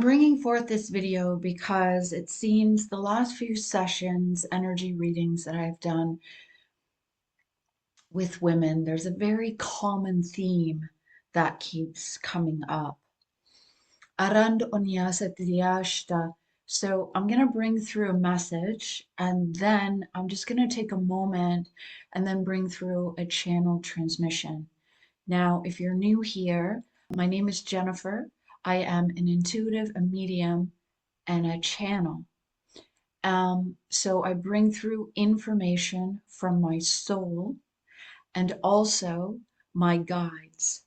Bringing forth this video because it seems the last few sessions, energy readings that I've done with women, there's a very common theme that keeps coming up. Arand onyasa triashta. So I'm going to bring through a message and then I'm just going to take a moment and then bring through a channel transmission. Now, if you're new here, my name is Jennifer. I am an intuitive, a medium, and a channel. So I bring through information from my soul and also my guides.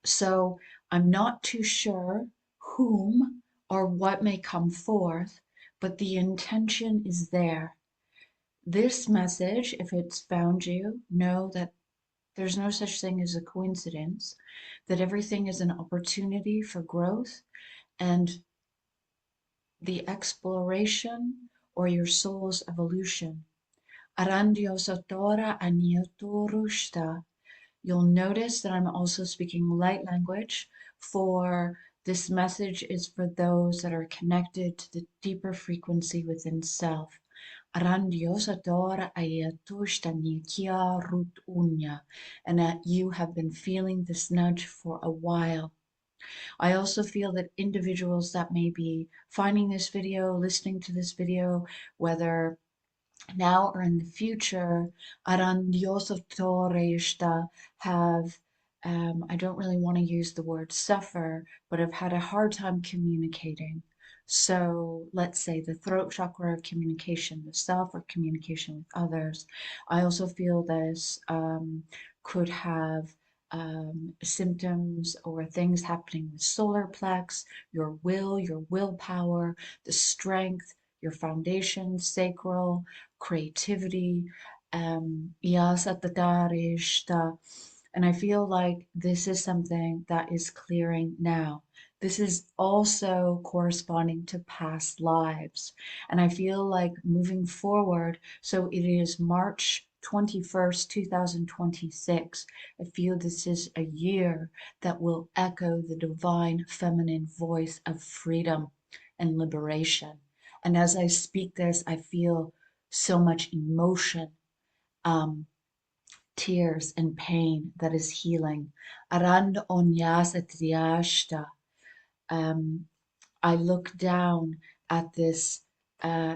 So I'm not too sure whom or what may come forth, but the intention is there. This message, if it's found you, know that there's no such thing as a coincidence, that everything is an opportunity for growth and the exploration or your soul's evolution. Arandiosatora aniotorushta. You'll notice that I'm also speaking light language, for this message is for those that are connected to the deeper frequency within self. Arandiosatora ayatushta nikia rut unya. And that you have been feeling this nudge for a while. I also feel that individuals that may be finding this video, listening to this video, whether now or in the future, arandiosotoreshta have, I don't really want to use the word suffer, but have had a hard time communicating. So let's say the throat chakra of communication with self or communication with others. I also feel this could have symptoms or things happening with solar plex, your will, your willpower, the strength, your foundation, sacral, creativity, and I feel like this is something that is clearing now. This is also corresponding to past lives. And I feel like moving forward, so it is March 21st, 2026. I feel this is a year that will echo the divine feminine voice of freedom and liberation. And as I speak this, I feel so much emotion, um, tears, and pain that is healing. Arand onyasa triashta. I look down at this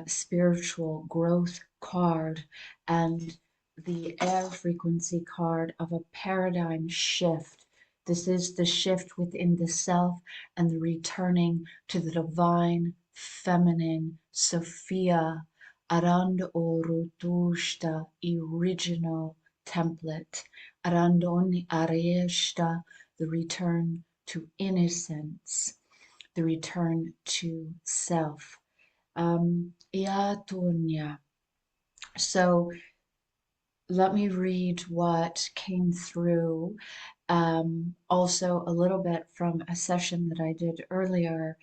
spiritual growth card and the air frequency card of a paradigm shift. This is the shift within the self and the returning to the divine feminine Sophia Arand Orutushta original template. Arandoni Areshta, the return to innocence, the return to self. Iatunya. So let me read what came through. Also, a little bit from a session that I did earlier.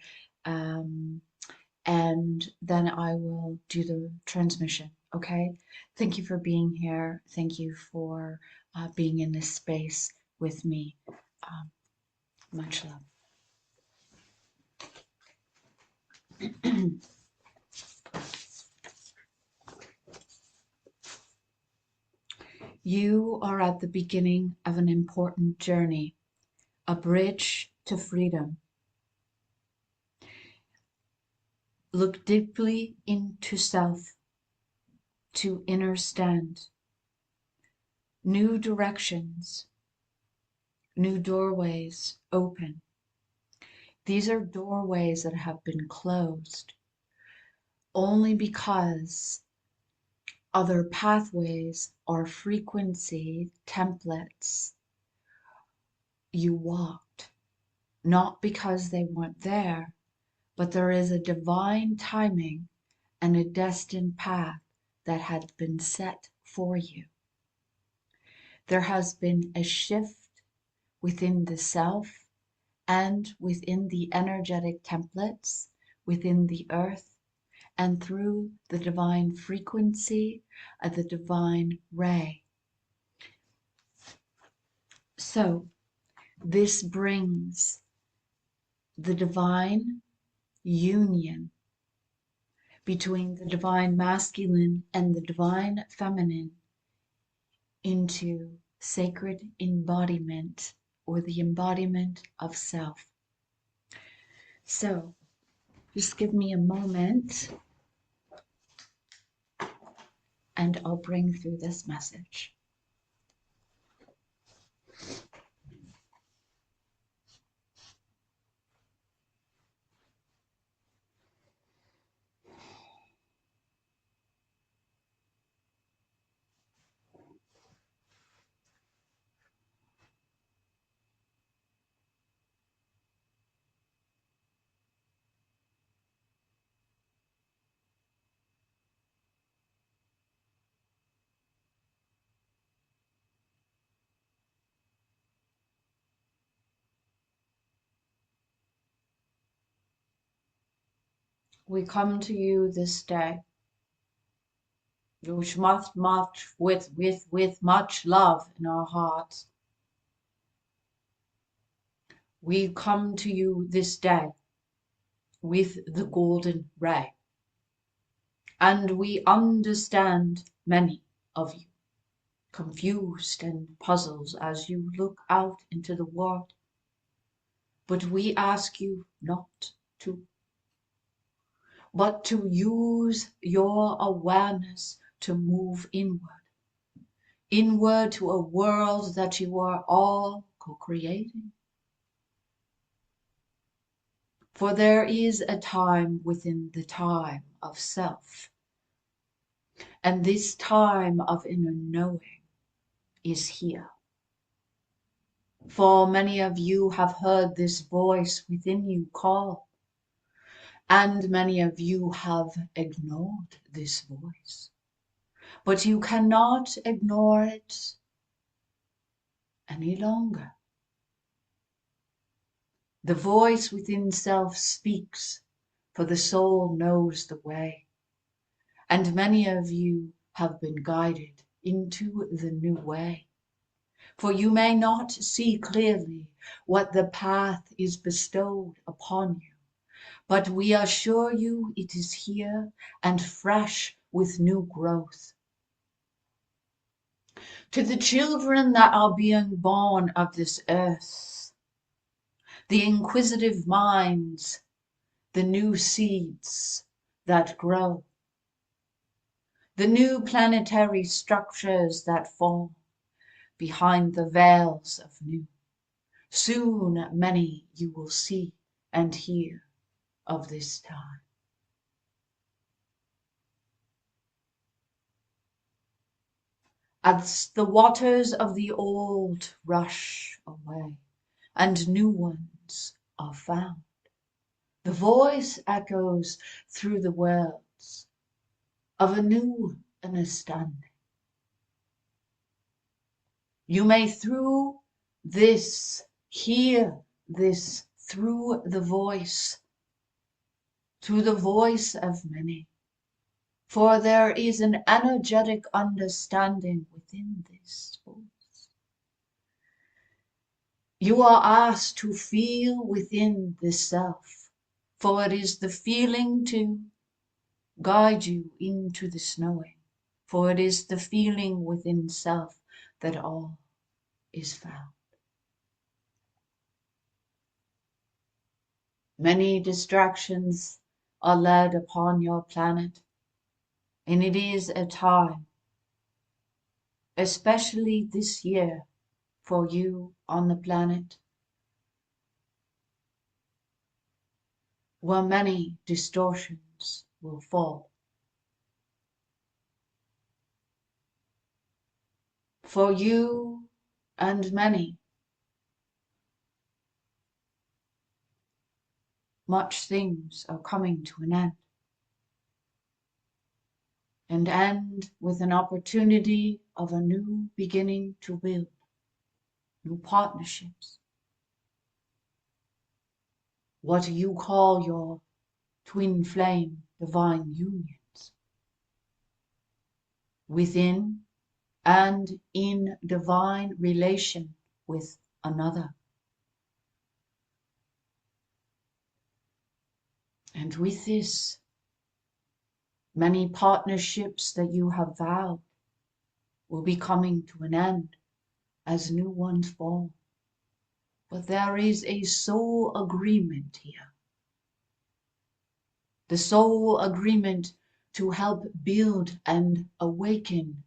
And then I will do the transmission. Okay. Thank you for being here. Thank you for being in this space with me. Much love. You are at the beginning of an important journey, a bridge to freedom. Look deeply into self to understand new directions, new doorways open. These are doorways that have been closed only because other pathways or frequency templates you walked, not because they weren't there, but there is a divine timing and a destined path that had been set for you. There has been a shift within the self and within the energetic templates, within the earth, and through the divine frequency of the divine ray. So this brings the divine union between the divine masculine and the divine feminine into sacred embodiment, or the embodiment of self. So just give me a moment and I'll bring through this message. We come to you this day, which much with much love in our hearts. We come to you this day with the golden ray, and we understand many of you confused and puzzled as you look out into the world. But we ask you not to, but to use your awareness to move inward to a world that you are all co-creating. For there is a time within the time of self, and this time of inner knowing is here. For many of you have heard this voice within you call, and many of you have ignored this voice. But you cannot ignore it any longer. The voice within self speaks, for the soul knows the way. And many of you have been guided into the new way. For you may not see clearly what the path is bestowed upon you, but we assure you it is here and fresh with new growth. To the children that are being born of this earth, the inquisitive minds, the new seeds that grow, the new planetary structures that form behind the veils of new. Soon many you will see and hear of this time. As the waters of the old rush away and new ones are found, the voice echoes through the worlds of a new understanding. You may through this hear this through the voice of many. For there is an energetic understanding within this voice. You are asked to feel within this self, for it is the feeling to guide you into this knowing, for it is the feeling within self that all is found. Many distractions are laid upon your planet, and it is a time, especially this year, for you on the planet, where many distortions will fall. For you and many, much things are coming to an end, and end with an opportunity of a new beginning to build new partnerships. What you call your twin flame divine unions, within and in divine relation with another. And with this, many partnerships that you have vowed will be coming to an end as new ones fall. But there is a soul agreement here. The soul agreement to help build and awaken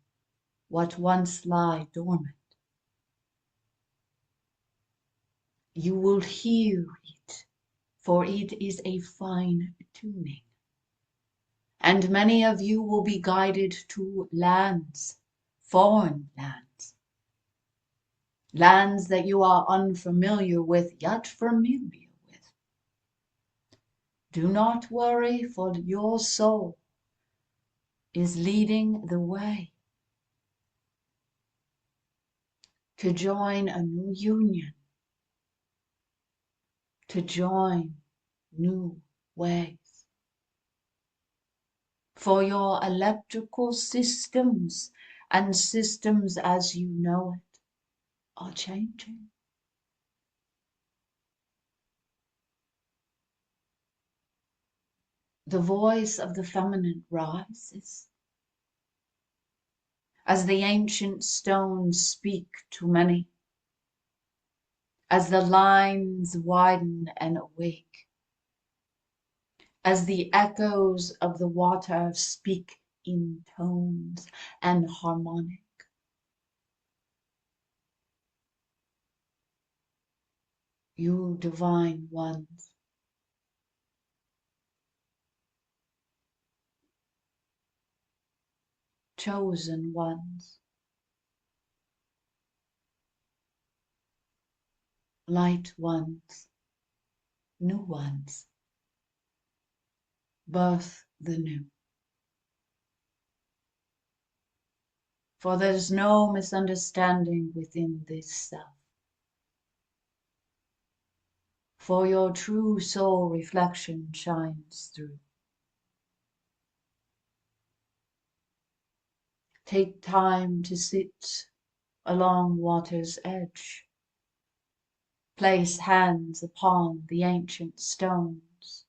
what once lie dormant. You will hear it, for it is a fine tuning. And many of you will be guided to lands, foreign lands, lands that you are unfamiliar with, yet familiar with. Do not worry, for your soul is leading the way to join a new union, to join new ways. For your electrical systems and systems as you know it are changing. The voice of the feminine rises as the ancient stones speak to many, as the lines widen and awake, as the echoes of the water speak in tones and harmonic. You divine ones, chosen ones, light ones, new ones, birth the new. For there's no misunderstanding within this self. For your true soul reflection shines through. Take time to sit along water's edge. Place hands upon the ancient stones.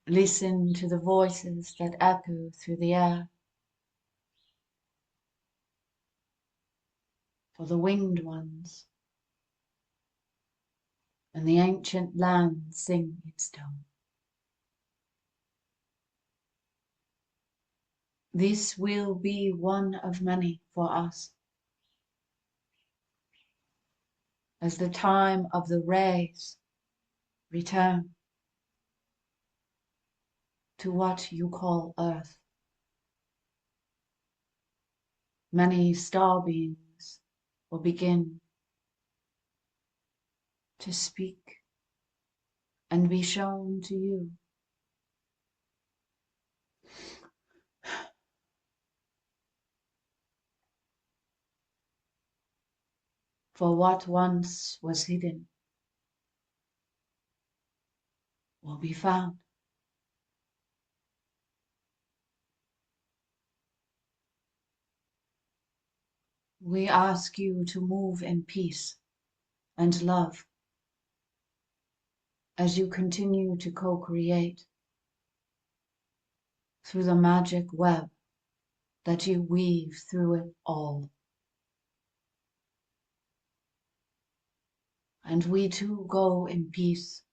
Listen to the voices that echo through the air. For the winged ones and the ancient land sing its tone. This will be one of many for us. As the time of the rays return to what you call Earth. Many star beings will begin to speak and be shown to you. For what once was hidden will be found. We ask you to move in peace and love as you continue to co-create through the magic web that you weave through it all. And we too go in peace.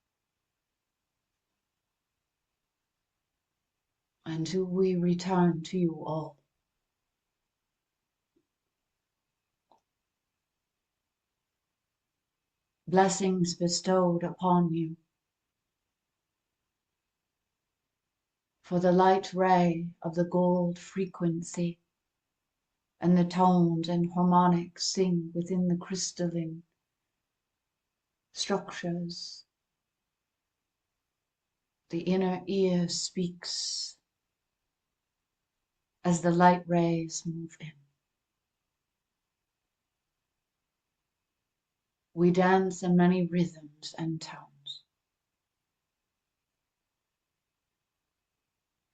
And do we return to you all. Blessings bestowed upon you. For the light ray of the gold frequency and the tones and harmonics sing within the crystalline structures. The inner ear speaks as the light rays move in. We dance in many rhythms and tones,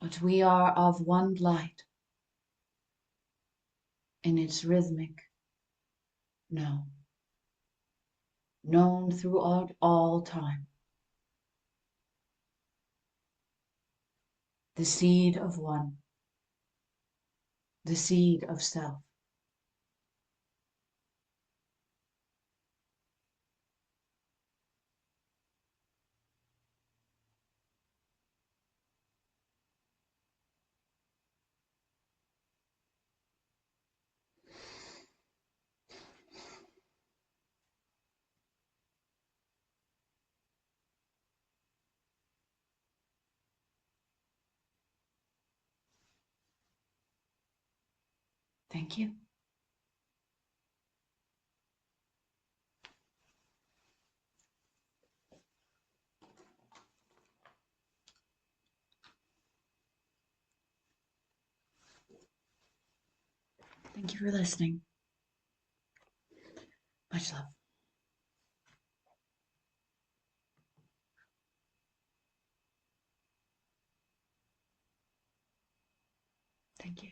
but we are of one light in its rhythmic no. known throughout all time. The seed of one, the seed of self. Thank you. Thank you for listening. Much love. Thank you.